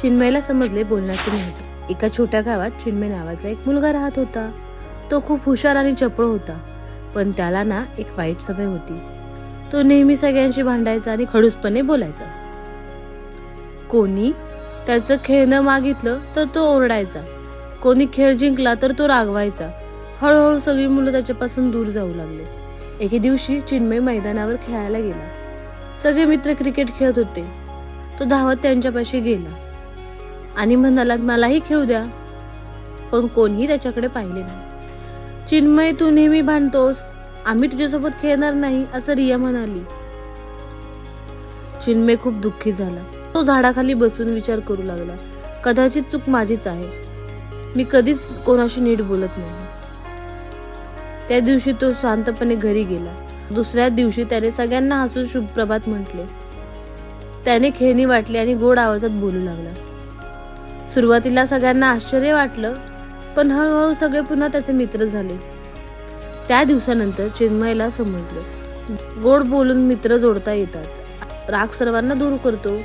चिन्मयला समजले बोलण्याचे महत्त्व. एका छोट्या गावात चिन्मय नावाचा एक मुलगा राहत होता. तो खूप हुशार आणि चपळ होता, पण त्याला ना एक वाईट सवय होती. तो नेहमी सगळ्यांशी भांडायचा आणि खडूसपणे बोलायचा. कोणी त्याचं खेळणं मागितलं तर तो ओरडायचा. कोणी खेळ जिंकला तर तो रागवायचा. हळूहळू सगळी मुलं त्याच्यापासून दूर जाऊ लागले. एके दिवशी चिन्मय मैदानावर खेळायला गेला. सगळे मित्र क्रिकेट खेळत होते. तो धावत त्यांच्यापाशी गेला आणि म्हणाला, मलाही खेळू द्या. पण कोणीही त्याच्याकडे पाहिले नाही. चिन्मय, तू नेहमी भांडतोस, आम्ही तुझ्यासोबत खेळणार नाही, असं रिया म्हणाली. चिन्मय खूप दुःखी झाला. तो झाडाखाली बसून विचार करू लागला, कदाचित चूक माझीच आहे. मी कधीच कोणाशी नीट बोलत नाही. त्या दिवशी तो शांतपणे घरी गेला. दुसऱ्या दिवशी त्याने सगळ्यांना हसून शुभप्रभात म्हटले. त्याने खेळणी वाटली आणि गोड आवाजात बोलू लागला. सुरुवातीला सगळ्यांना आश्चर्य वाटलं, पण हळूहळू सगळे पुन्हा त्याचे मित्र झाले. त्या दिवसानंतर चिन्मयला समजलं, गोड बोलून मित्र जोडता येतात. राग सर्वांना दूर करतो.